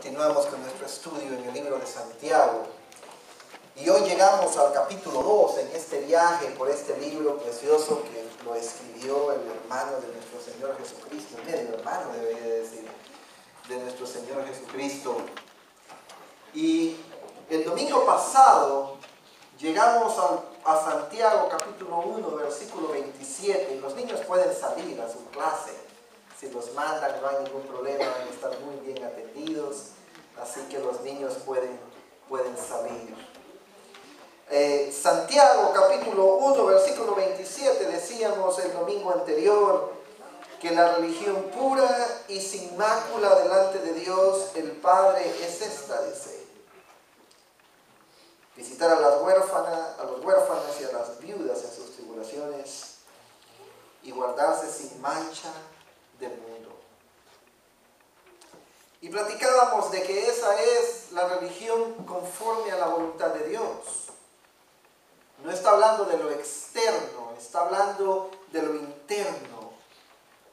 Continuamos con nuestro estudio en el libro de Santiago. Y hoy llegamos al capítulo 2 en este viaje por este libro precioso que lo escribió el hermano de nuestro Señor Jesucristo. Medio hermano debería decir, de nuestro Señor Jesucristo. Y el domingo pasado llegamos a Santiago capítulo 1 versículo 27. Y los niños pueden salir a su clase. Si los mandan no hay ningún problema, van a estar muy bien atendidos. Así que los niños pueden salir. Santiago capítulo 1 versículo 27, decíamos el domingo anterior que la religión pura y sin mácula delante de Dios el Padre es esta, dice: visitar a los huérfanos y a las viudas en sus tribulaciones y guardarse sin mancha del mundo. Y platicábamos de que esa es la religión conforme a la voluntad de Dios. No está hablando de lo externo, está hablando de lo interno.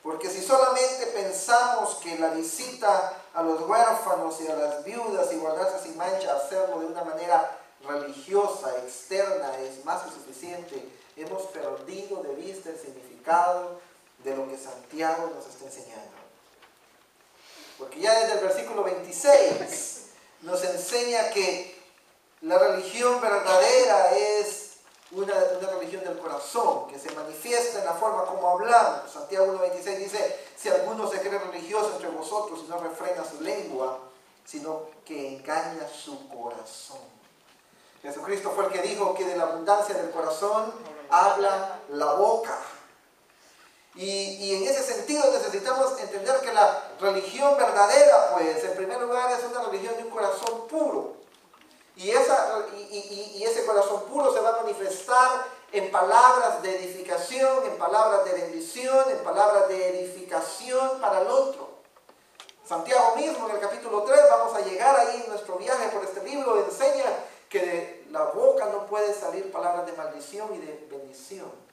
Porque si solamente pensamos que la visita a los huérfanos y a las viudas y guardarse sin mancha, hacerlo de una manera religiosa, externa, es más que suficiente, hemos perdido de vista el significado de lo que Santiago nos está enseñando. Porque ya desde el versículo 26 nos enseña que la religión verdadera es una religión del corazón, que se manifiesta en la forma como hablamos. Santiago 1:26 dice: si alguno se cree religioso entre vosotros y no refrena su lengua, sino que engaña su corazón. Jesucristo fue el que dijo que de la abundancia del corazón habla la boca. Y en ese sentido necesitamos entender que la religión verdadera, pues, en primer lugar, es una religión de un corazón puro. Y ese corazón puro se va a manifestar en palabras de edificación, en palabras de bendición, en palabras de edificación para el otro. Santiago mismo, en el capítulo 3, vamos a llegar ahí en nuestro viaje por este libro, enseña que de la boca no puede salir palabras de maldición y de bendición.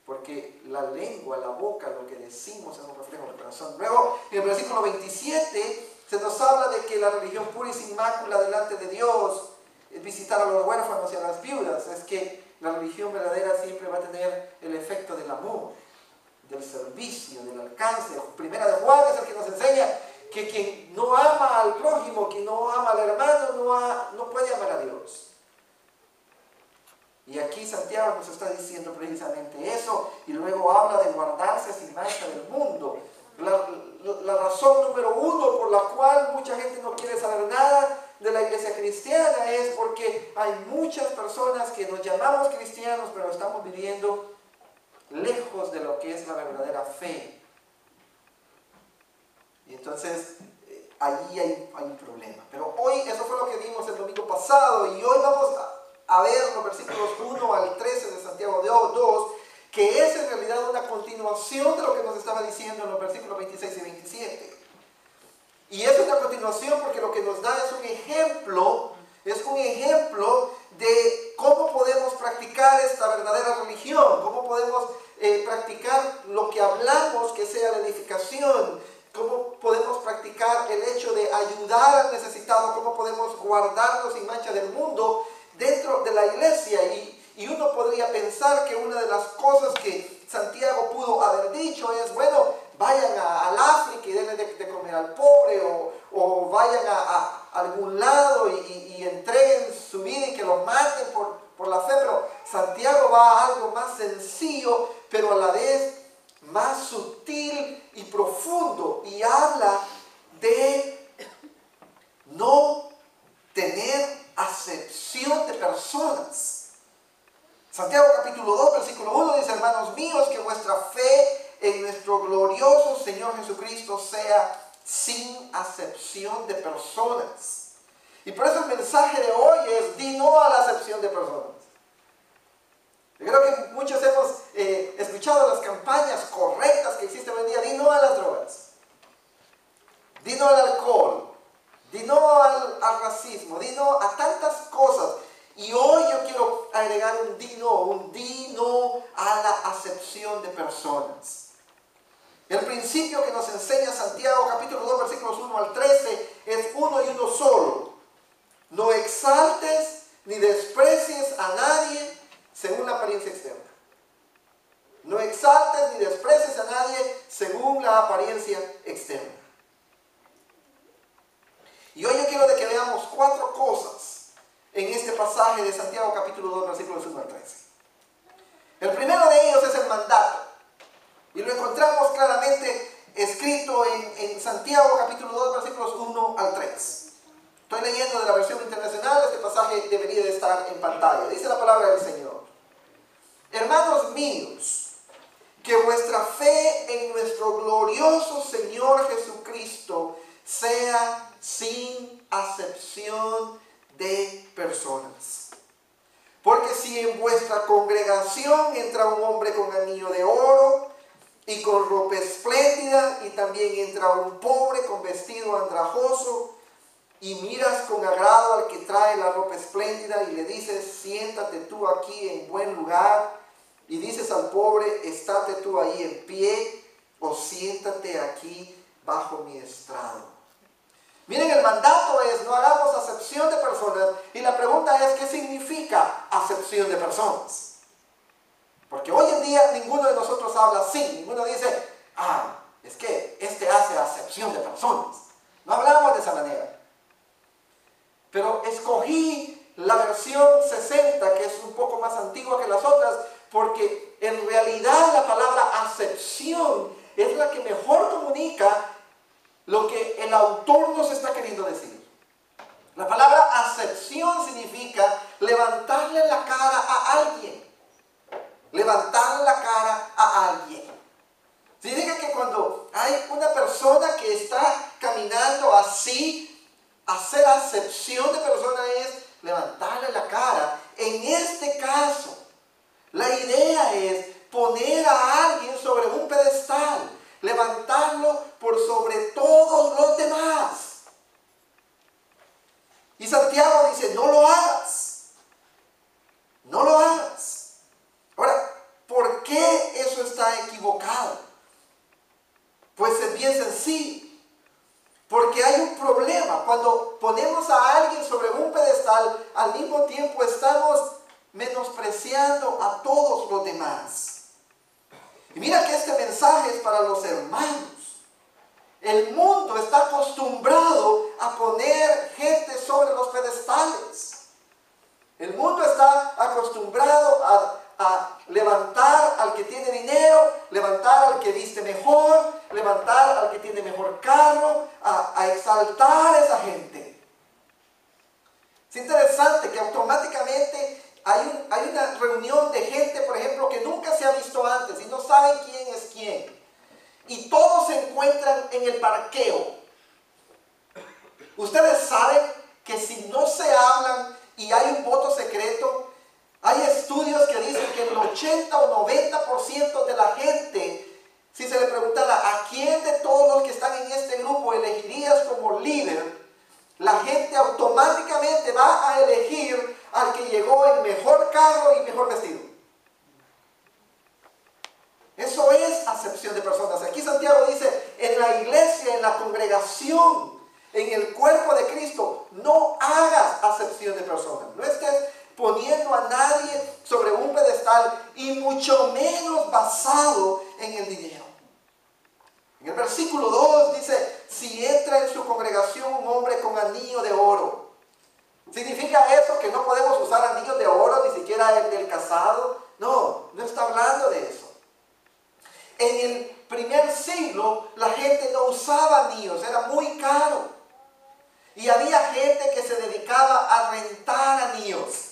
Porque la lengua, la boca, lo que decimos es un reflejo del corazón. Luego, en el versículo 27, se nos habla de que la religión pura y sin mácula delante de Dios es visitar a los huérfanos y a las viudas. Es que la religión verdadera siempre va a tener el efecto del amor, del servicio, del alcance. Primera de Juan es el que nos enseña que quien no ama al prójimo, quien no ama al hermano, no puede amar a Dios. Y aquí Santiago nos está diciendo precisamente eso, y luego habla de guardarse sin mancha del mundo. La razón número uno por la cual mucha gente no quiere saber nada de la iglesia cristiana es porque hay muchas personas que nos llamamos cristianos, pero estamos viviendo lejos de lo que es la verdadera fe. Y entonces allí hay un problema. Pero hoy, eso fue lo que vimos el domingo pasado, y hoy vamos a ver los versículos 1 al 13 de Santiago 2, que es en realidad una continuación de lo que nos estaba diciendo en los versículos 26 y 27. Y es una continuación porque lo que nos da es un ejemplo de cómo podemos practicar esta verdadera religión, cómo podemos practicar lo que hablamos que sea la edificación, cómo podemos practicar el hecho de ayudar al necesitado, cómo podemos guardarnos sin mancha del mundo dentro de la iglesia. Y uno podría pensar que una de las cosas que Santiago pudo haber dicho es: bueno, vayan al África y denle de comer al pobre, o vayan a algún lado y entreguen su vida y que los maten por la fe. Pero Santiago va a algo más sencillo, pero a la vez más sutil y profundo, y habla de no tener acepción de personas. Santiago capítulo 2 versículo 1 dice: hermanos míos, que vuestra fe en nuestro glorioso Señor Jesucristo sea sin acepción de personas. Y por eso el mensaje de hoy es: di no a la acepción de personas. Yo creo que muchos hemos escuchado las campañas correctas que existen hoy en día: di no a las drogas, di no al alcohol, di no al racismo, di no a tantas cosas. Y hoy yo quiero agregar un di no a la acepción de personas. El principio que nos enseña Santiago capítulo 2 versículos 1 al 13 4 cosas en este pasaje de Santiago capítulo 2, versículos 1 al 13. El primero de ellos es el mandato. Y lo encontramos claramente escrito en Santiago capítulo 2, versículos 1 al 3. Estoy leyendo de la versión internacional, este pasaje debería de estar en pantalla. Dice la palabra del Señor. Hermanos míos, que vuestra fe en nuestro glorioso Señor Jesucristo sea sin acepción de personas. Porque si en vuestra congregación entra un hombre con anillo de oro y con ropa espléndida, y también entra un pobre con vestido andrajoso, y miras con agrado al que trae la ropa espléndida y le dices, siéntate tú aquí en buen lugar, y dices al pobre, estate tú ahí en pie, o siéntate aquí bajo mi estrado. Miren, el mandato es, no hagamos acepción de personas, y la pregunta es, ¿qué significa acepción de personas? Porque hoy en día ninguno de nosotros habla así, ninguno dice, es que este hace acepción de personas. No hablamos de esa manera. Pero escogí la versión 60, que es un poco más antigua que las otras, porque en realidad la palabra acepción es la que mejor comunica lo que el autor nos está queriendo decir. La palabra acepción significa levantarle la cara a alguien. Levantarle la cara a alguien. Significa que cuando hay una persona que está caminando así, hacer acepción de persona es levantarle la cara. En este caso, la idea es poner a alguien sobre un pedestal, levantarlo por sobre todos los demás. Y Santiago dice, no lo hagas. No lo hagas. Ahora, ¿por qué eso está equivocado? Pues es bien sencillo. Porque hay un problema. Cuando ponemos a alguien sobre un pedestal, al mismo tiempo estamos menospreciando a todos los demás. Y mira que este mensaje es para los hermanos. El mundo está acostumbrado a poner gente sobre los pedestales. El mundo está acostumbrado a levantar al que tiene dinero, levantar al que viste mejor, levantar al que tiene mejor carro, a exaltar a esa gente. Es interesante que automáticamente hay una reunión de gente, por ejemplo, que nunca se ha visto antes y no saben quién es quién. Y todos se encuentran en el parqueo. Ustedes saben que si no se hablan y hay un voto secreto, hay estudios que dicen que el 80 o 90% de la gente, si se le preguntara a quién de todos los que están en este grupo elegirías como líder, la gente automáticamente va a elegir al que llegó en mejor carro y mejor vestido. Eso es acepción de personas. Aquí Santiago dice, en la iglesia, en la congregación, en el cuerpo de Cristo, no hagas acepción de personas. No estés poniendo a nadie sobre un pedestal y mucho menos basado en el dinero. En el versículo 2 dice, si entra en su congregación un hombre con anillo de oro. ¿Significa eso que no podemos usar anillos de oro, ni siquiera el del casado? No, no está hablando de eso. En el primer siglo la gente no usaba anillos, era muy caro. Y había gente que se dedicaba a rentar anillos.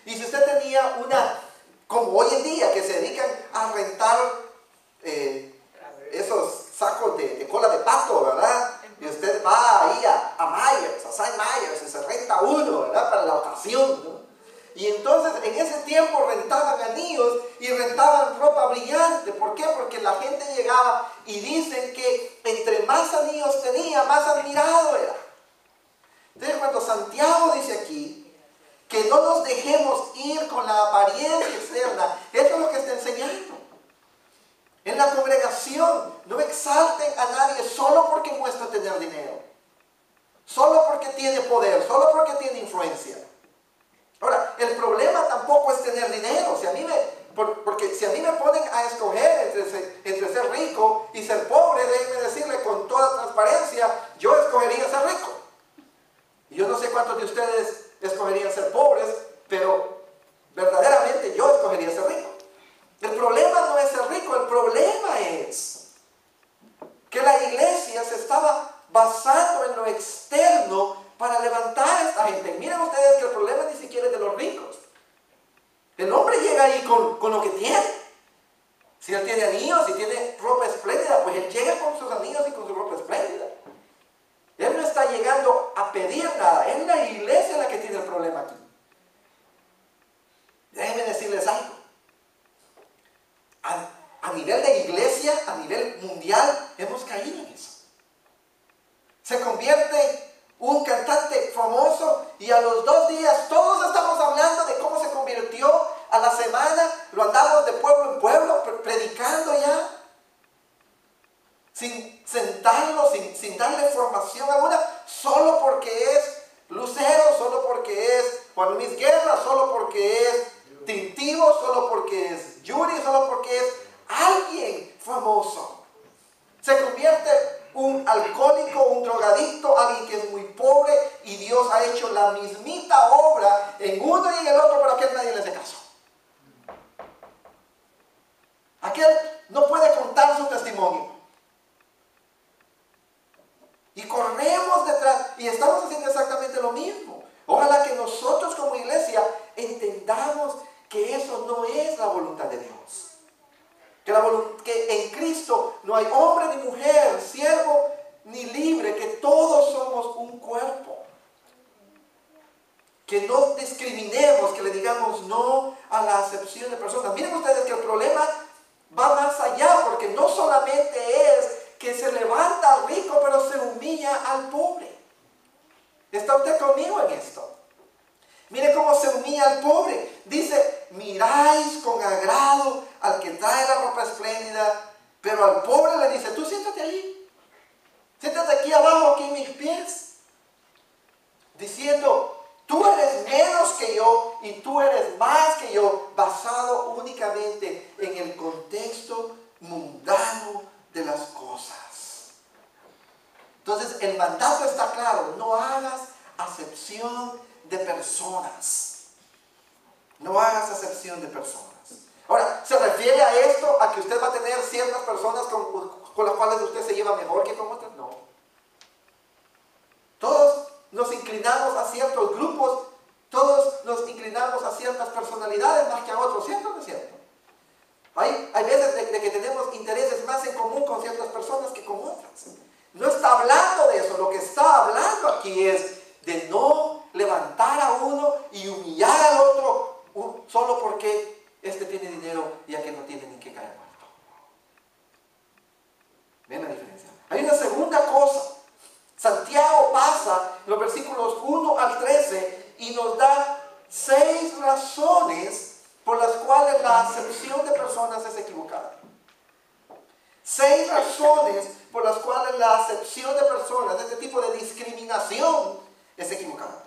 Y si usted tenía como hoy en día, que se dedican a rentar esos sacos de cola de pato, ¿verdad? Y usted va ahí a Myers, a St. Myers, y se renta uno, ¿verdad? Para la ocasión, ¿no? Y entonces en ese tiempo rentaban anillos y rentaban ropa brillante. ¿Por qué? Porque la gente llegaba y dicen que entre más anillos tenía, más admirado era. Entonces cuando Santiago dice aquí que no nos dejemos ir con la apariencia externa, eso es lo que está enseñando. En la congregación no exalten a nadie solo porque muestra tener dinero, solo porque tiene poder, solo porque tiene influencia. Ahora, el problema tampoco es tener dinero. Porque si a mí me ponen a escoger entre ser rico y ser pobre, déjenme decirle con toda transparencia, yo escogería ser rico. Y yo no sé cuántos de ustedes escogerían ser pobres, pero verdaderamente yo escogería ser rico. El problema no es ser rico, el problema es que la iglesia se estaba basando en lo externo para levantar a esta gente. Y miren ustedes que el problema ni siquiera es de los ricos. El hombre llega ahí con lo que tiene. Si él tiene anillos, si tiene ropa espléndida, pues él llega con sus anillos y con su ropa espléndida. Él no está llegando a pedir nada. Es la iglesia la que tiene el problema aquí. Déjenme decirles algo. A nivel de iglesia, a nivel mundial, hemos caído en eso. Se convierte un cantante famoso y a los 2 días todos estamos hablando de cómo se convirtió. A la semana lo andamos de pueblo en pueblo predicando ya, sin sentarlo, sin darle formación alguna, solo porque es Lucero, solo porque es Juan Luis Guerra, solo porque es Tintivo, solo porque es Yuri, solo porque es alguien famoso. Se convierte un alcohólico, un drogadicto, alguien que es muy pobre, y Dios ha hecho la mismita obra en uno y en el otro, pero a aquel nadie le hace caso. Aquel no puede contar su testimonio. Y corremos detrás y estamos haciendo exactamente lo mismo. Ojalá que nosotros como iglesia entendamos que eso no es la voluntad de Dios. Que en Cristo no hay hombre ni mujer, siervo ni libre, que todos somos un cuerpo. Que no discriminemos, que le digamos no a la acepción de personas. Miren ustedes que el problema va más allá, porque no solamente es que se levanta al rico, pero se humilla al pobre. ¿Está usted conmigo en esto? Mire cómo se humilla al pobre. Dice, miráis con agrado al que trae la ropa espléndida, pero al pobre le dice, tú siéntate allí. Siéntate aquí abajo, aquí en mis pies. Diciendo, tú eres menos que yo y tú eres más que yo, basado únicamente en el contexto mundano de las cosas. Entonces el mandato está claro, no hagas acepción de personas. No hagas acepción de personas. Ahora, ¿se refiere a esto, a que usted va a tener ciertas personas con las cuales usted se lleva mejor que con otras? No. Todos nos inclinamos a ciertos grupos, todos nos inclinamos a ciertas personalidades más que a otros, ¿cierto o no es cierto? Hay veces de que tenemos intereses más en común con ciertas personas que con otras. No está hablando de eso, lo que está hablando aquí es de no levantar a uno y humillar al otro solo porque este tiene dinero y aquel no tiene ni que caer muerto. ¿Ven la diferencia? Hay una segunda cosa. Santiago pasa los versículos 1 al 13 y nos da 6 razones por las cuales la acepción de personas es equivocada. 6 razones por las cuales la acepción de personas, este tipo de discriminación, es equivocada.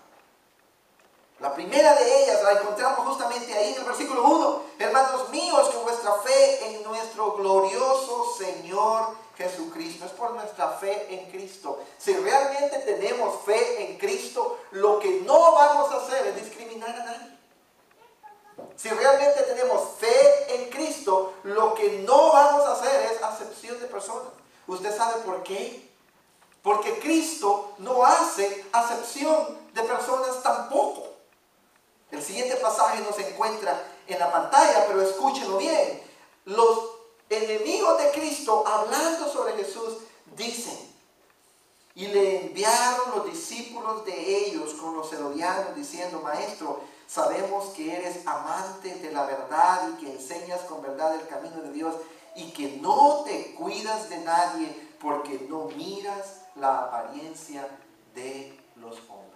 La primera de ellas la encontramos justamente ahí en el versículo 1. Hermanos míos, que vuestra fe en nuestro glorioso Señor Jesucristo, es por nuestra fe en Cristo. Si realmente tenemos fe en Cristo, lo que no vamos a hacer es discriminar a nadie. Si realmente tenemos fe en Cristo, lo que no vamos a hacer es acepción de personas. ¿Usted sabe por qué? Porque Cristo no hace acepción de personas tampoco. El siguiente pasaje no se encuentra en la pantalla, pero escúchenlo bien. Los enemigos de Cristo, hablando sobre Jesús, dicen, y le enviaron los discípulos de ellos con los herodianos, diciendo, Maestro, sabemos que eres amante de la verdad y que enseñas con verdad el camino de Dios y que no te cuidas de nadie porque no miras la apariencia de los hombres.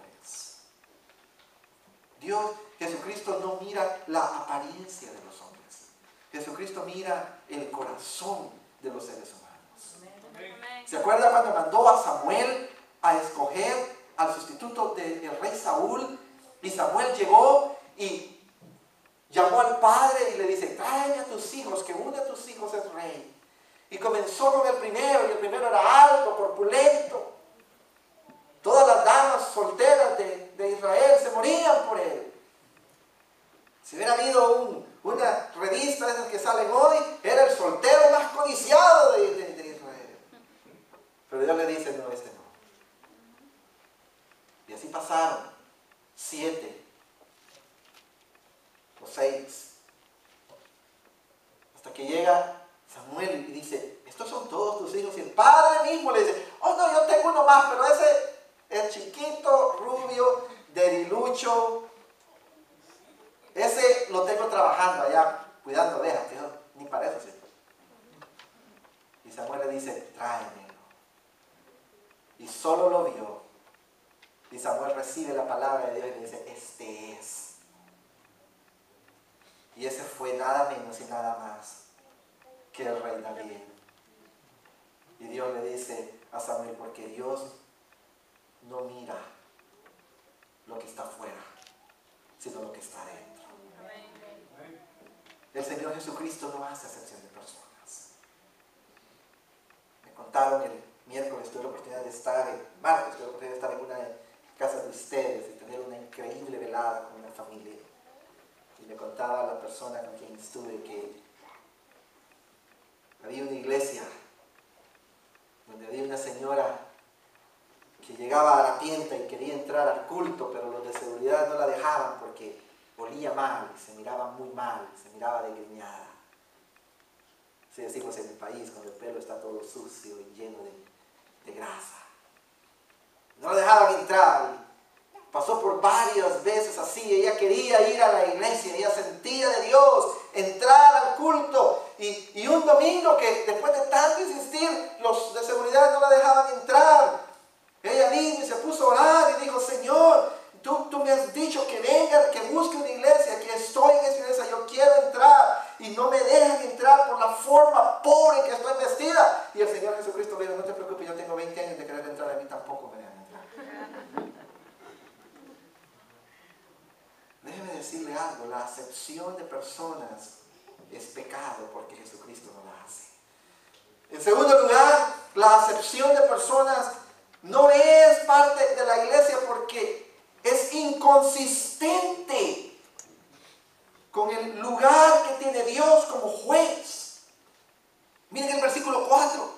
Jesucristo no mira la apariencia de los hombres. Jesucristo mira el corazón de los seres humanos. ¿Se acuerda cuando mandó a Samuel a escoger al sustituto del rey Saúl? Y Samuel llegó y llamó al padre y le dice, tráeme a tus hijos, que uno de tus hijos es rey. Y comenzó con el primero, y el primero era alto, corpulento. Todas las damas solteras de Y así pasaron 7 o 6. Hasta que llega Samuel y dice, estos son todos tus hijos. Y el padre mismo le dice, oh no, yo tengo uno más, pero ese es chiquito, rubio, derilucho. Ese lo tengo trabajando allá, cuidando ovejas, que no, ni para eso sirve. Y Samuel le dice, tráemelo. Y solo lo vio. Y Samuel recibe la palabra de Dios y le dice, este es. Y ese fue nada menos y nada más que el rey David. Y Dios le dice a Samuel, porque Dios no mira lo que está afuera, sino lo que está adentro. El Señor Jesucristo no hace acepción de personas. Me contaron el miércoles, tuve la oportunidad de estar, el martes tuve la oportunidad de estar en una casa de ustedes y tener una increíble velada con una familia. Y me contaba la persona con quien estuve que había una iglesia donde había una señora que llegaba harapienta y quería entrar al culto, pero los de seguridad no la dejaban porque olía mal, se miraba muy mal, se miraba desgreñada. Así decimos en el país, cuando el pelo está todo sucio y lleno de grasa. No la dejaban entrar y pasó por varias veces así. Ella quería ir a la iglesia, ella sentía de Dios, entrar al culto. Y un domingo que después de tanto insistir, los de seguridad no la dejaban entrar. Ella vino y se puso a orar y dijo, Señor, tú me has dicho que venga, que busque una iglesia, que estoy en esa iglesia, yo quiero entrar y no me dejan entrar por la forma pobre que estoy vestida. Y el Señor Jesucristo le dijo, no te preocupes, yo tengo 20 años de querer entrar, a mí tampoco me dejan entrar. Déjeme decirle algo, la acepción de personas es pecado porque Jesucristo no la hace. En segundo lugar, la acepción de personas no es parte de la iglesia porque es inconsistente con el lugar que tiene Dios como juez. Miren el versículo 4.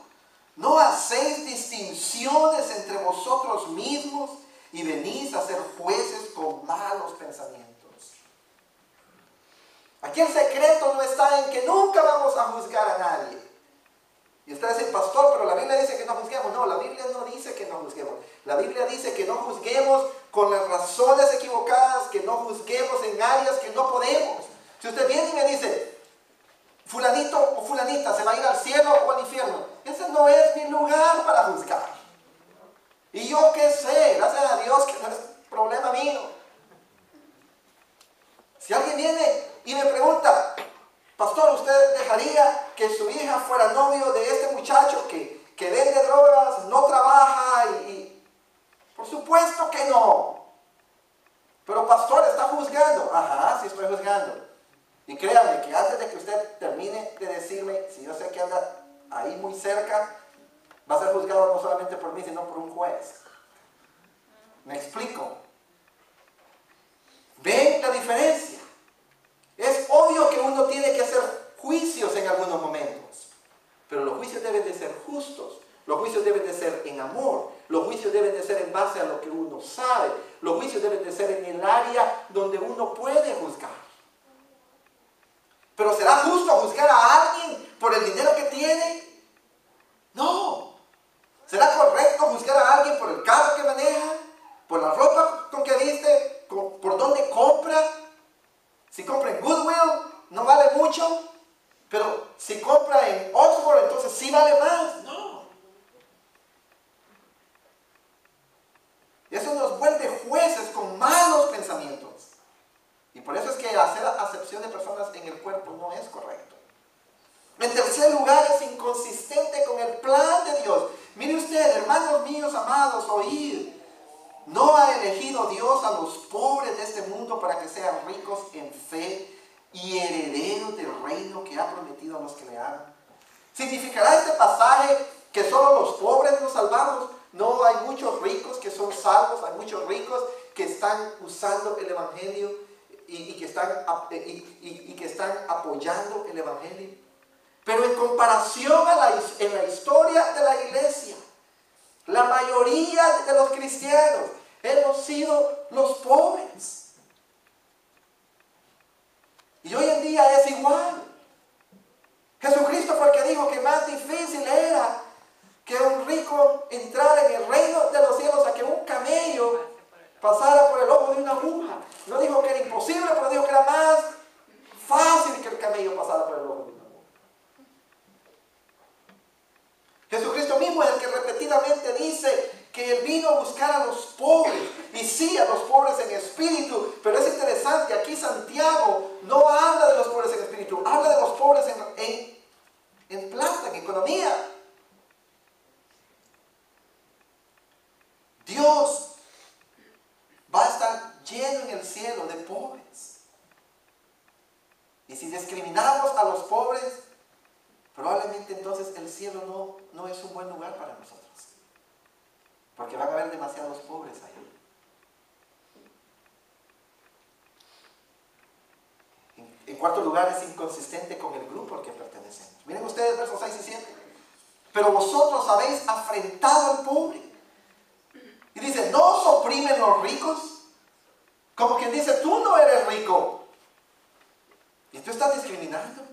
No hacéis distinciones entre vosotros mismos y venís a ser jueces con malos pensamientos. Aquí el secreto no está en que nunca vamos a juzgar a nadie. Y usted dice, pastor, pero la Biblia dice que no juzguemos. No, la Biblia no dice que no juzguemos. La Biblia dice que no juzguemos con las razones equivocadas, que no juzguemos en áreas que no podemos. Si usted viene y me dice, fulanito o fulanita se va a ir al cielo o al infierno, ese no es mi lugar para juzgar. Y yo qué sé, gracias a Dios que no es problema mío. Si alguien viene y me pregunta, pastor, ¿usted dejaría que su hija fuera novio de este muchacho que vende drogas, no trabaja y... Por supuesto que no. Pero pastor, ¿está juzgando? Ajá, sí estoy juzgando. Y créanme que antes de que usted termine de decirme, si yo sé que anda ahí muy cerca, va a ser juzgado no solamente por mí, sino por un juez. ¿Me explico? ¿Ven la diferencia? Es obvio que uno tiene que hacer juicios en algunos momentos, pero los juicios deben de ser justos, los juicios deben de ser en amor, los juicios deben de ser en base a lo que uno sabe, los juicios deben de ser en el área donde uno puede juzgar. ¿Pero será justo juzgar a alguien por el dinero que tiene? No. ¿Será correcto juzgar a alguien por el carro que maneja? ¿Por la ropa con que viste? ¿Por dónde compra? Si compra en Goodwill, no vale mucho. Pero si compra en Oxford, entonces sí vale más. No. Y eso nos vuelve jueces con malos pensamientos. Y por eso es que hacer acepción de personas en el cuerpo no es correcto. En tercer lugar, es inconsistente con el plan de Dios. Mire usted, hermanos míos amados, oíd. ¿No ha elegido Dios a los pobres de este mundo para que sean ricos en fe y herederos del reino que ha prometido a los que le aman? ¿Significará este pasaje que solo los pobres nos salvamos? No, hay muchos ricos que son salvos, hay muchos ricos que están usando el evangelio y que están apoyando el evangelio. Pero en comparación en la historia de la iglesia, la mayoría de los cristianos, en los sido los pobres. Y hoy en día es igual. Jesucristo fue el que dijo que más difícil era que un rico entrara en el reino de los cielos a que un camello pasara por el ojo de una aguja. No dijo que era imposible, pero dijo que era más fácil que el camello pasara por el ojo de una aguja. Jesucristo mismo es el que repetidamente dice que Él vino a buscar a los pobres, y sí, a los pobres en espíritu, pero es interesante, aquí Santiago no habla de los pobres en espíritu, habla de los pobres en plata, en economía. Dios va a estar lleno en el cielo de pobres. Y si discriminamos a los pobres, probablemente entonces el cielo no es un buen lugar para nosotros. Porque van a haber demasiados pobres allá. En cuarto lugar, es inconsistente con el grupo al que pertenecemos. Miren ustedes versos 6 y 7. Pero vosotros habéis afrentado al pobre. Y dice, ¿no os oprimen los ricos? Como quien dice, tú no eres rico. Y tú estás discriminando.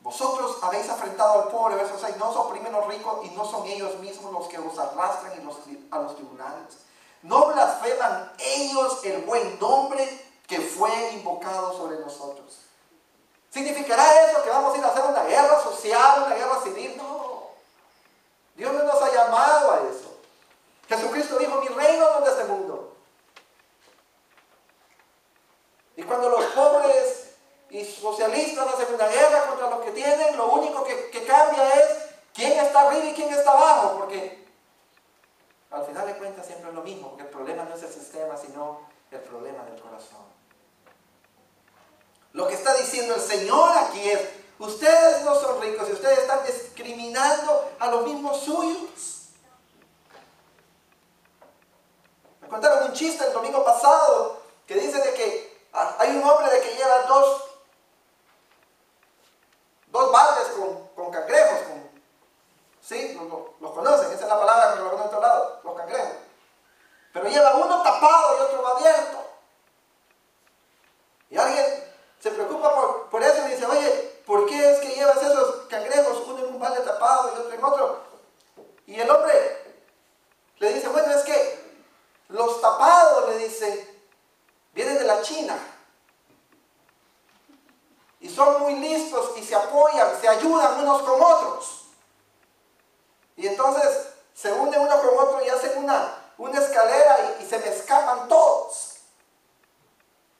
Vosotros habéis afrentado al pobre, verso 6, no os oprimen los ricos y no son ellos mismos los que os arrastran a los tribunales. No blasfeman ellos el buen nombre que fue invocado sobre nosotros. ¿Significará eso que vamos a ir a hacer una guerra social, una guerra civil? No. Dios no nos ha llamado a eso. Jesucristo dijo, mi reino no es de este mundo. Y cuando los pobres y socialistas hacen una guerra contra los que tienen, lo único que cambia es quién está arriba y quién está abajo, porque al final de cuentas siempre es lo mismo, porque el problema no es el sistema, sino el problema del corazón. Lo que está diciendo el Señor aquí es, ustedes no son ricos y ustedes están discriminando a los mismos suyos. Me contaron un chiste el domingo pasado que dice de que hay un hombre de que lleva dos baldes con cangrejos. ¿Sí? Los conocen, esa es la palabra que lo conocen en otro lado, los cangrejos. Pero lleva uno tapado y otro abierto. Y alguien se preocupa por eso y dice, oye, ¿por qué es que llevas esos cangrejos, uno en un balde tapado y otro en otro? Y el hombre le dice, bueno, es que los tapados, le dice, vienen de la China. Y son muy listos y se apoyan, se ayudan unos con otros. Y entonces se unen uno con otro y hacen una escalera y se me escapan todos.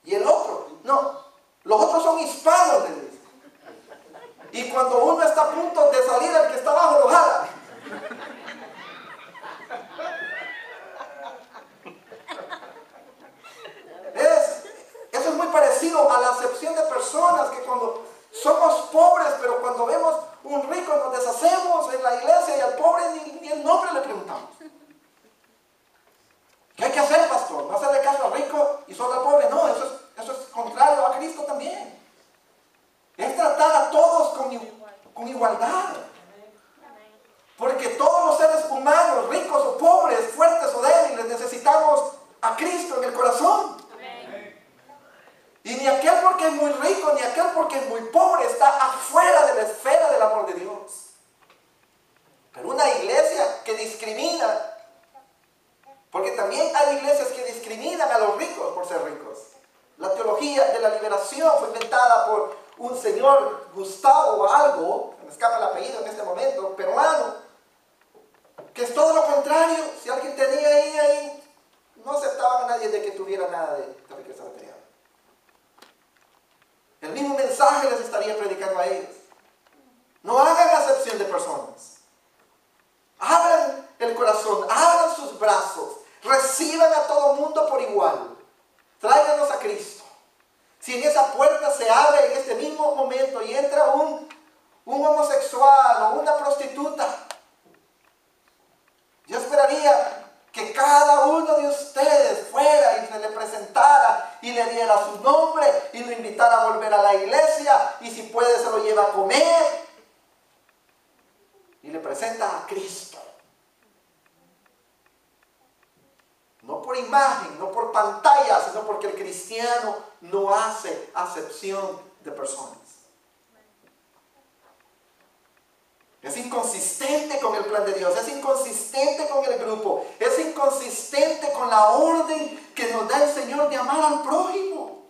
Y el otro, no, los otros son hispanos, le dice. Y cuando uno está a punto de salir, el que está abajo lo jala. Eso es muy parecido a la acepción de personas que cuando somos pobres, pero cuando vemos un rico nos deshacemos en la iglesia y al pobre ni el nombre le preguntamos. ¿Qué hay que hacer, pastor? ¿No hacerle caso al rico y solo al pobre? No, eso es contrario a Cristo también. Es tratar a todos con igualdad. Porque todos los seres humanos, ricos o pobres, fuertes o débiles, necesitamos a Cristo en el corazón. Y ni aquel porque es muy rico, ni aquel porque es muy pobre está afuera de la esfera del amor de Dios. Pero una iglesia que discrimina, porque también hay iglesias que discriminan a los ricos por ser ricos. La teología de la liberación fue inventada por un señor Gustavo algo, me escapa el apellido en este momento, peruano, que es todo lo contrario. Si alguien tenía ahí, no aceptaban a nadie de que tuviera nada de riqueza material. El mismo mensaje les estaría predicando a ellos. No hagan acepción de personas. Abran el corazón, abran sus brazos, reciban a todo mundo por igual. Tráiganos a Cristo. Si en esa puerta se abre en este mismo momento y entra un homosexual o una prostituta, yo esperaría que cada uno de ustedes fuera y se le presentara y le diera su nombre y lo invitara a volver a la iglesia, y si puede se lo lleva a comer y le presenta a Cristo. por imagen, no por pantalla, sino porque el cristiano no hace acepción de personas. Es inconsistente con el plan de Dios, es inconsistente con el grupo, es inconsistente con la orden que nos da el Señor de amar al prójimo.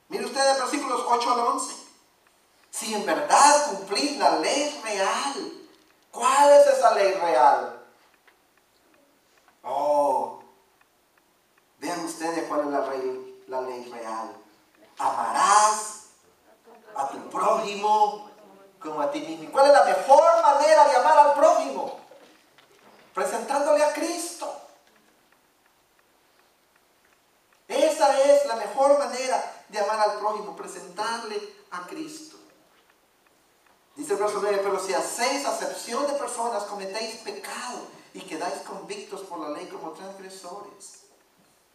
Mire ustedes versículos 8 al 11. Si en verdad cumplís la ley real, ¿cuál es esa ley real? Oh, vean ustedes cuál es la ley real. Amarás a tu prójimo como a ti mismo. ¿Y cuál es la mejor manera de amar al prójimo? Presentándole a Cristo. Esa es la mejor manera de amar al prójimo, presentarle a Cristo. Dice el verso 9, pero si hacéis acepción de personas, cometéis pecado y quedáis convictos por la ley como transgresores.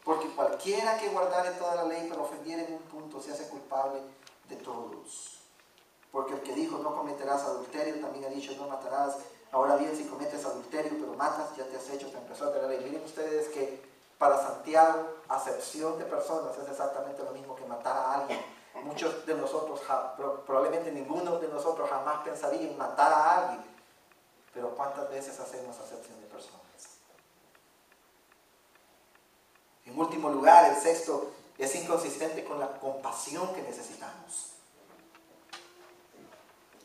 Porque cualquiera que guardare toda la ley pero ofendiere en un punto se hace culpable de todos. Porque el que dijo no cometerás adulterio también ha dicho no matarás. Ahora bien, si cometes adulterio pero matas, ya te has hecho transgresor de la ley. Miren ustedes que para Santiago, acepción de personas es exactamente lo mismo que matar a alguien. Muchos de nosotros, probablemente ninguno de nosotros jamás pensaría en matar a alguien. Pero ¿cuántas veces hacemos acepción de personas? En último lugar, el sexto es inconsistente con la compasión que necesitamos.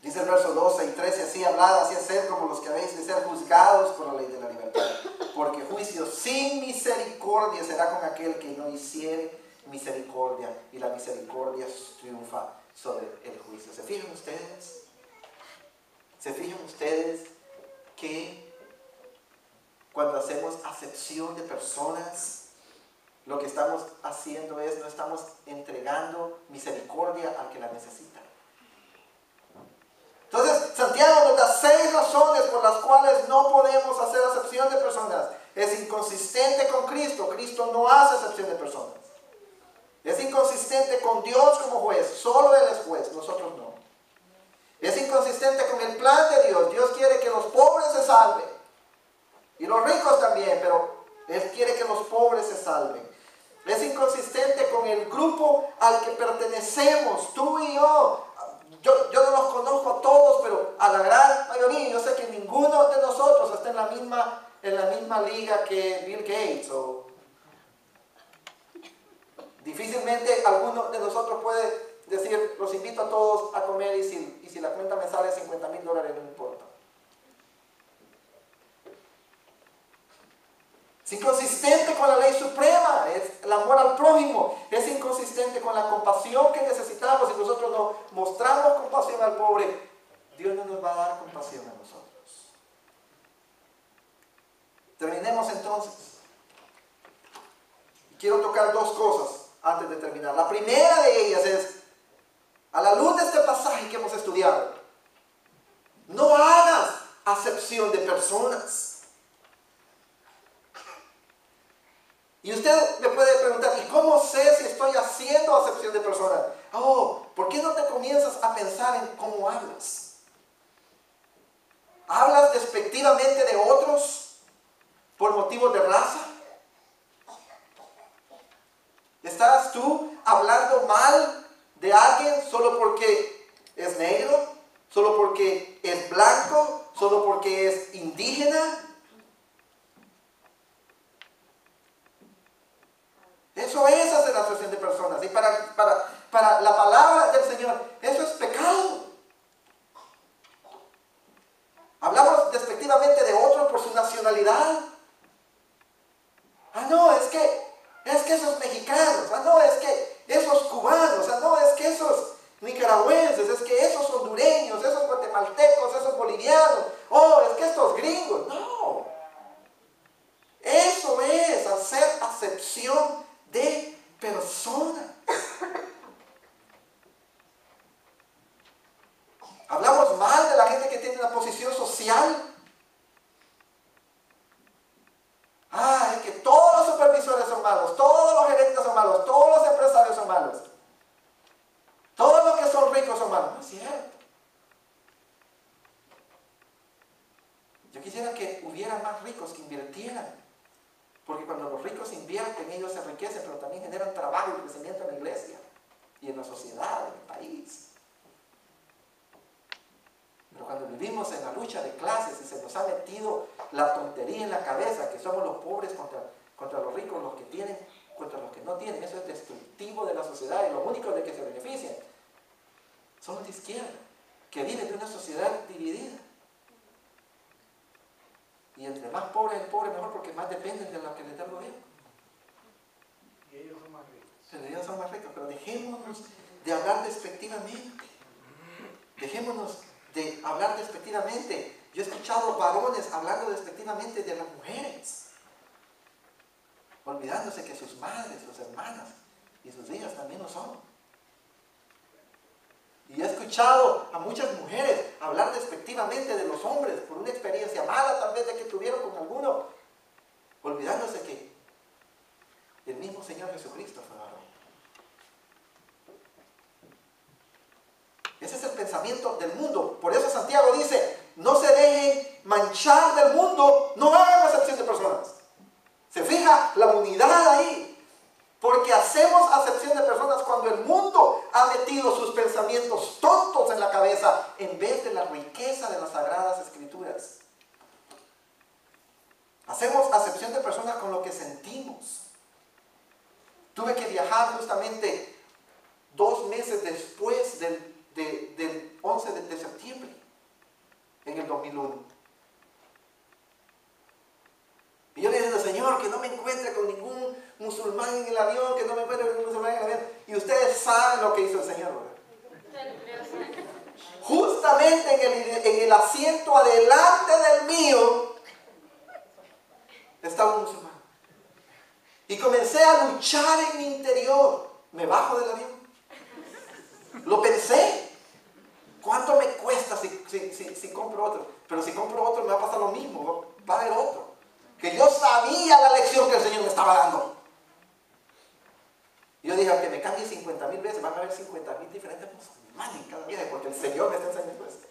Dice el verso 12 y 13, así hablad, así hacer como los que habéis de ser juzgados por la ley de la libertad. Porque juicio sin misericordia será con aquel que no hiciere misericordia, y la misericordia triunfa sobre el juicio. ¿Se fijan ustedes? ¿Se fijan ustedes que cuando hacemos acepción de personas, lo que estamos haciendo es, no estamos entregando misericordia al que la necesita? Entonces, Santiago nos da 6 razones por las cuales no podemos hacer acepción de personas. Es inconsistente con Cristo. Cristo no hace acepción de personas. Es inconsistente con Dios como juez. Solo Él es juez, nosotros no. Es inconsistente con el plan de Dios. Dios quiere que los pobres se salven. Y los ricos también, pero Él quiere que los pobres se salven. Es inconsistente con el grupo al que pertenecemos, tú y yo. Yo no los conozco a todos, pero a la gran mayoría, yo sé que ninguno de nosotros está en la misma liga que Bill Gates. O difícilmente alguno de nosotros puede decir, los invito a todos a comer y si la cuenta me sale $50,000, no importa. Es inconsistente con la ley suprema, es el amor al prójimo, es inconsistente con la compasión que necesitamos. Si nosotros no mostramos compasión al pobre, Dios no nos va a dar compasión a nosotros. Terminemos entonces. Quiero tocar 2 cosas antes de terminar. La primera de ellas es, a la luz de este pasaje que hemos estudiado, no hagas acepción de personas. Y usted me puede preguntar, ¿y cómo sé si estoy haciendo acepción de personas? ¿Por qué no te comienzas a pensar en cómo hablas? ¿Hablas despectivamente de otros por motivos de raza? ¿Estás tú hablando mal de alguien solo porque es negro? ¿Solo porque es blanco? ¿Solo porque es indígena? Eso es hacer acepción de personas. Y para la palabra del Señor, eso es pecado. Hablamos despectivamente de otros por su nacionalidad. No, es que esos mexicanos. No, es que esos cubanos. No, es que esos nicaragüenses. Es que esos hondureños, esos guatemaltecos, esos bolivianos. Es que estos gringos. No. Eso es hacer acepción de personas. Hablamos mal de la gente que tiene una posición social. Es que todos los supervisores son malos, todos los gerentes son malos, todos los empresarios son malos, todos los que son ricos son malos. No es cierto. Yo quisiera que hubiera más ricos que invirtieran. Porque cuando los ricos invierten, ellos se enriquecen, pero también generan trabajo y crecimiento en la iglesia y en la sociedad, en el país. Pero cuando vivimos en la lucha de clases y se nos ha metido la tontería en la cabeza, que somos los pobres contra los ricos, los que tienen contra los que no tienen, eso es destructivo de la sociedad, y los únicos de que se benefician son los de izquierda, que viven de una sociedad dividida. Y entre más pobre el pobre, mejor, porque más dependen de lo que les da el gobierno. Y ellos son más ricos. Pero ellos son más ricos, pero dejémonos de hablar despectivamente. Dejémonos de hablar despectivamente. Yo he escuchado varones hablando despectivamente de las mujeres, olvidándose que sus madres, sus hermanas y sus hijas también lo son. Y he escuchado a muchas mujeres hablar despectivamente de los hombres por una experiencia mala tal vez de que tuvieron con alguno, olvidándose que el mismo Señor Jesucristo fue varón. Ese es el pensamiento del mundo. Por eso Santiago dice, no se dejen manchar del mundo, no hagan acepción de personas. Se fija la unidad ahí. Porque hacemos acepción de personas cuando el mundo ha metido sus pensamientos tontos en la cabeza en vez de la riqueza de las Sagradas Escrituras. Hacemos acepción de personas con lo que sentimos. Tuve que viajar justamente 2 meses después del 11 de septiembre, en el 2001. Y yo le dije al Señor que no me encuentre con ningún musulmán en el avión, que no me encuentre con ningún musulmán en el avión. Y ustedes saben lo que hizo el Señor, ¿verdad? Justamente en el asiento adelante del mío estaba un musulmán. Y comencé a luchar en mi interior. Me bajo del avión. Lo pensé. ¿Cuánto me cuesta si compro otro? Pero si compro otro me va a pasar lo mismo. Va a haber otro. Que yo sabía la lección que el Señor me estaba dando. Y yo dije, que me cambie 50,000 veces, van a haber 50,000 diferentes musulmanes en cada viaje, porque el Señor me está enseñando esto.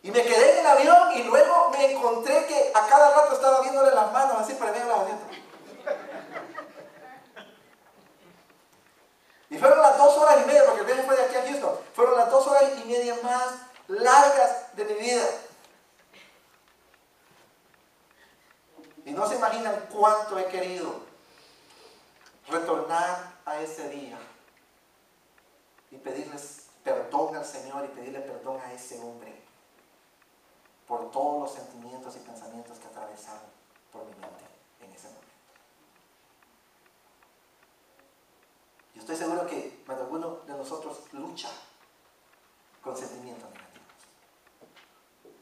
Y me quedé en el avión y luego me encontré que a cada rato estaba viéndole las manos así para ver la avión. Y fueron las 2 horas y media, porque el viaje fue de aquí a Houston, fueron las 2 horas y media más largas de mi vida. Y no se imaginan cuánto he querido retornar a ese día y pedirles perdón al Señor y pedirle perdón a ese hombre por todos los sentimientos y pensamientos que atravesaron por mi mente en ese momento. Y estoy seguro que cuando alguno de nosotros lucha con sentimientos negativos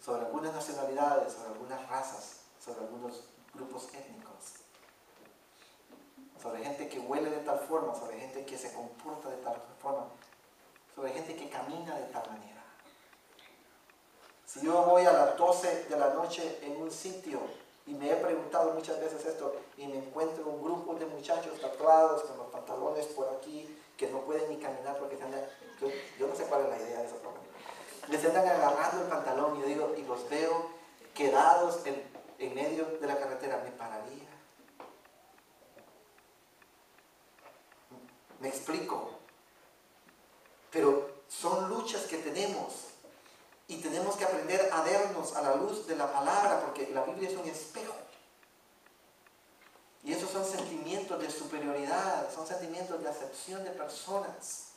sobre algunas nacionalidades, sobre algunas razas, sobre algunos grupos étnicos, sobre gente que huele de tal forma, sobre gente que se comporta de tal forma, sobre gente que camina de tal manera. Si yo voy a las 12 de la noche en un sitio y me he preguntado muchas veces esto y me encuentro un grupo de muchachos tatuados con los pantalones por aquí que no pueden ni caminar porque se andan, yo no sé cuál es la idea de eso, les andan agarrando el pantalón y yo digo, y los veo quedados en medio de la carretera, me pararía. Me explico. Pero son luchas que tenemos y tenemos que aprender a vernos a la luz de la palabra, porque la Biblia es un espejo. Y esos son sentimientos de superioridad, son sentimientos de acepción de personas.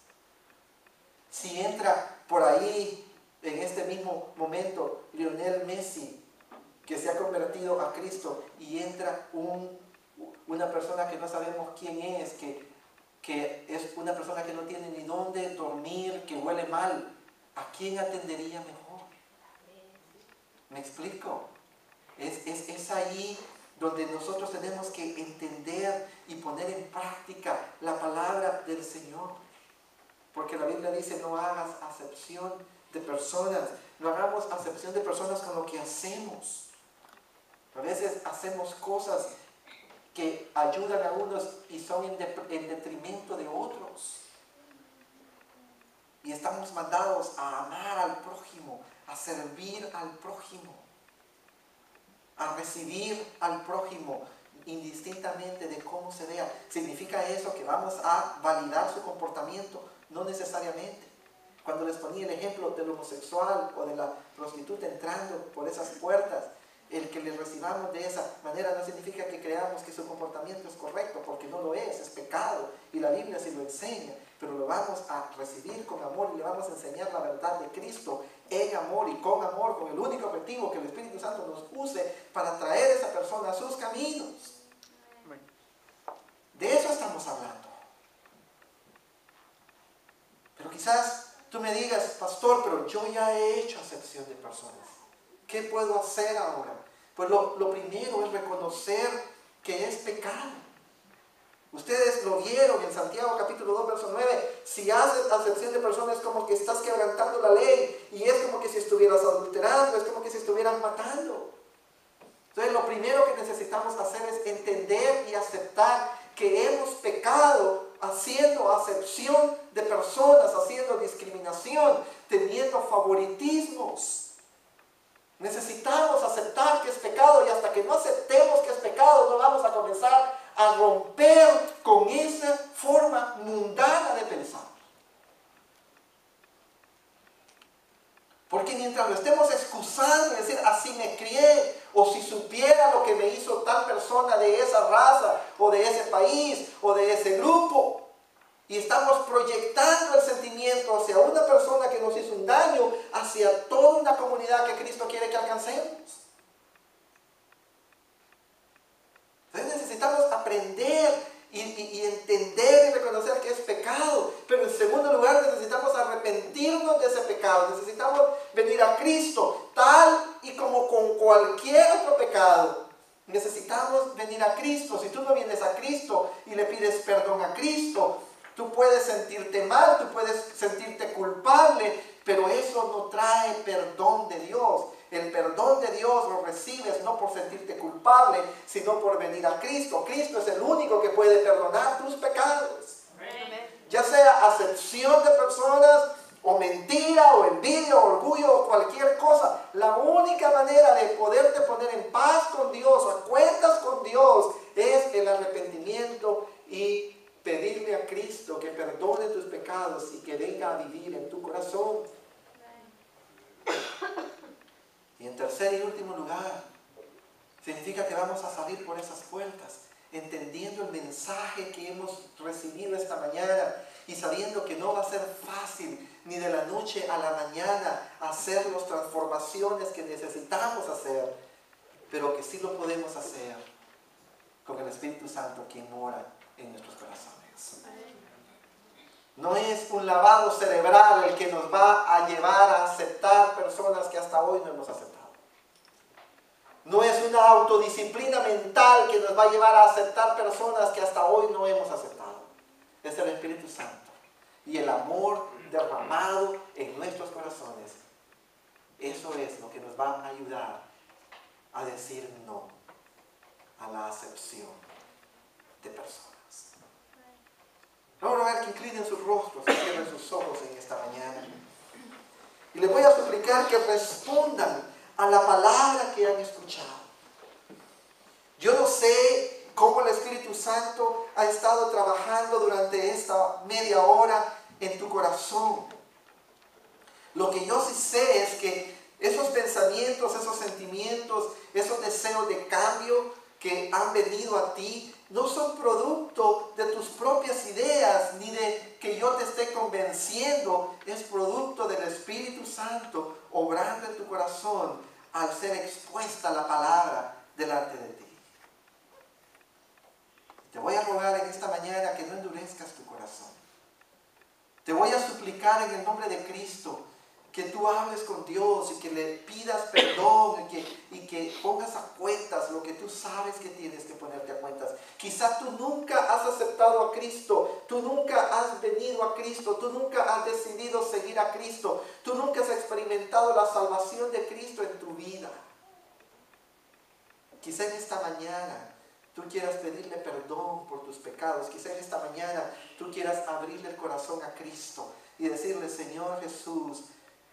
Si entra por ahí en este mismo momento Lionel Messi, que se ha convertido a Cristo, y entra una persona que no sabemos quién es, que es una persona que no tiene ni dónde dormir, que huele mal, ¿a quién atendería mejor? ¿Me explico? Es ahí donde nosotros tenemos que entender y poner en práctica la palabra del Señor. Porque la Biblia dice, no hagas acepción de personas, no hagamos acepción de personas con lo que hacemos. A veces hacemos cosas que ayudan a unos y son en detrimento de otros. Y estamos mandados a amar al prójimo, a servir al prójimo, a recibir al prójimo, indistintamente de cómo se vea. ¿Significa eso que vamos a validar su comportamiento? No necesariamente. Cuando les ponía el ejemplo del homosexual o de la prostituta entrando por esas puertas, el que le recibamos de esa manera no significa que creamos que su comportamiento es correcto, porque no lo es pecado, y la Biblia sí lo enseña, pero lo vamos a recibir con amor y le vamos a enseñar la verdad de Cristo en amor y con amor, con el único objetivo que el Espíritu Santo nos use para traer a esa persona a sus caminos. De eso estamos hablando. Pero quizás tú me digas, pastor, pero yo ya he hecho acepción de personas. ¿Qué puedo hacer ahora? Pues lo primero es reconocer que es pecado. Ustedes lo vieron en Santiago capítulo 2, verso 9. Si haces acepción de personas es como que estás quebrantando la ley. Y es como que si estuvieras adulterando, es como que si estuvieras matando. Entonces lo primero que necesitamos hacer es entender y aceptar que hemos pecado haciendo acepción de personas, haciendo discriminación, teniendo favoritismos. Necesitamos aceptar que es pecado, y hasta que no aceptemos que es pecado no vamos a comenzar a romper con esa forma mundana de pensar. Porque mientras lo estemos excusando y decir, así me crié, o si supiera lo que me hizo tal persona de esa raza, o de ese país, o de ese grupo, y estamos proyectando el sentimiento hacia una persona que nos hizo un daño, hacia toda una comunidad que Cristo quiere que alcancemos. Entonces necesitamos aprender y entender y reconocer que es pecado. Pero en segundo lugar necesitamos arrepentirnos de ese pecado. Necesitamos venir a Cristo, tal y como con cualquier otro pecado. Necesitamos venir a Cristo. Si tú no vienes a Cristo y le pides perdón a Cristo, tú puedes sentirte mal, tú puedes sentirte culpable, pero eso no trae perdón de Dios. El perdón de Dios lo recibes no por sentirte culpable, sino por venir a Cristo. Cristo es el único que puede perdonar tus pecados. Ya sea acepción de personas, o mentira, o envidia, o orgullo, o cualquier cosa. La única manera de poderte poner en paz con Dios, a cuentas con Dios, es el arrepentimiento y pedirle a Cristo que perdone tus pecados y que venga a vivir en tu corazón. Y en tercer y último lugar, significa que vamos a salir por esas puertas, entendiendo el mensaje que hemos recibido esta mañana y sabiendo que no va a ser fácil ni de la noche a la mañana hacer las transformaciones que necesitamos hacer, pero que sí lo podemos hacer con el Espíritu Santo quien mora en nuestros corazones. No es un lavado cerebral el que nos va a llevar a aceptar personas que hasta hoy no hemos aceptado. No es una autodisciplina mental que nos va a llevar a aceptar personas que hasta hoy no hemos aceptado. Es el Espíritu Santo y el amor derramado en nuestros corazones. Eso es lo que nos va a ayudar a decir no a la acepción de personas. Vamos a ver que inclinen sus rostros y cierren sus ojos en esta mañana. Y les voy a suplicar que respondan a la palabra que han escuchado. Yo no sé cómo el Espíritu Santo ha estado trabajando durante esta media hora en tu corazón. Lo que yo sí sé es que esos pensamientos, esos sentimientos, esos deseos de cambio que han venido a ti, no son producto de tus propias ideas, ni de que yo te esté convenciendo. Es producto del Espíritu Santo obrando en tu corazón al ser expuesta la palabra delante de ti. Te voy a rogar en esta mañana que no endurezcas tu corazón. Te voy a suplicar en el nombre de Cristo que tú hables con Dios y que le pidas perdón y que pongas a cuentas lo que tú sabes que tienes que ponerte a cuentas. Quizá tú nunca has aceptado a Cristo, tú nunca has venido a Cristo, tú nunca has decidido seguir a Cristo, tú nunca has experimentado la salvación de Cristo en tu vida. Quizá en esta mañana tú quieras pedirle perdón por tus pecados. Quizá en esta mañana tú quieras abrirle el corazón a Cristo. y decirle, Señor Jesús,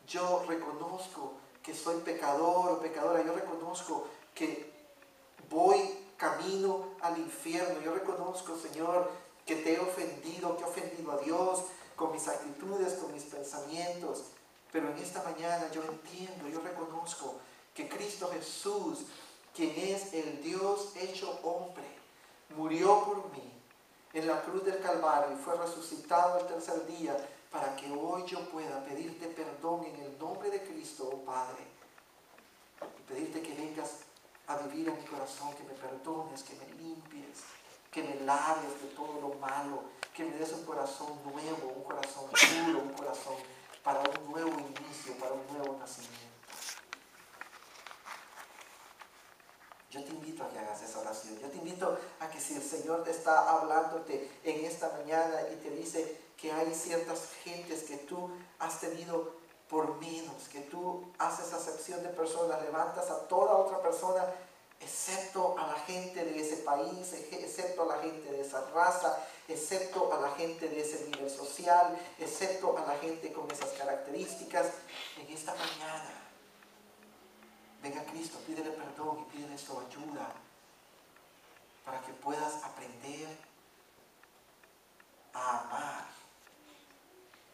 yo reconozco que soy pecador o pecadora, yo reconozco que voy camino al infierno, yo reconozco, Señor, que te he ofendido, que he ofendido a Dios con mis actitudes, con mis pensamientos, pero en esta mañana yo entiendo, yo reconozco que Cristo Jesús, quien es el Dios hecho hombre, murió por mí en la cruz del Calvario y fue resucitado al tercer día para que hoy yo pueda pedirte perdón en el nombre de Cristo, oh Padre, y pedirte que vengas a vivir en mi corazón, que me perdones, que me limpies, que me laves de todo lo malo, que me des un corazón nuevo, un corazón puro, un corazón para un nuevo inicio, para un nuevo nacimiento. Yo te invito a que hagas esa oración. Yo te invito a que si el Señor te está hablándote en esta mañana y te dice que hay ciertas gentes que tú has tenido por menos, que tú haces acepción de personas, levantas a toda otra persona, excepto a la gente de ese país, excepto a la gente de esa raza, excepto a la gente de ese nivel social, excepto a la gente con esas características, en esta mañana venga a Cristo, pídele perdón y pídele su ayuda para que puedas aprender a amar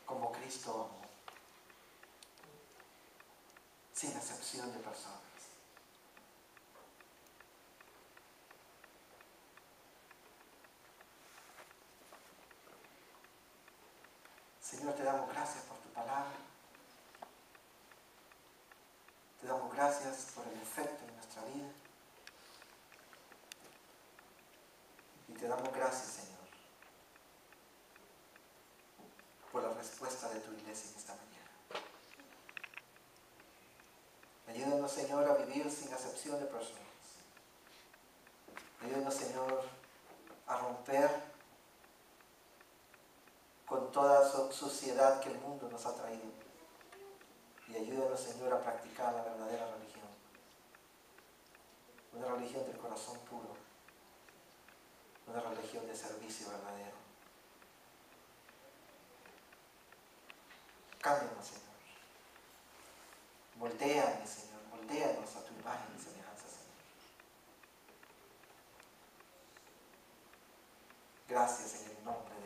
como Cristo amó, sin excepción de personas. Señor, te damos gracias por tu palabra. Te damos gracias por el efecto en nuestra vida. Y te damos gracias, Señor, por la respuesta de tu iglesia en esta mañana. Ayúdanos, Señor, a vivir sin acepción de personas. Ayúdanos, Señor, a romper con toda suciedad que el mundo nos ha traído. Y ayúdanos, Señor, a practicar la verdadera religión. Una religión del corazón puro. Una religión de servicio verdadero. Cámbianos, Señor. Moldéanos, Señor. Moldéanos a tu imagen y semejanza, Señor. Gracias en el nombre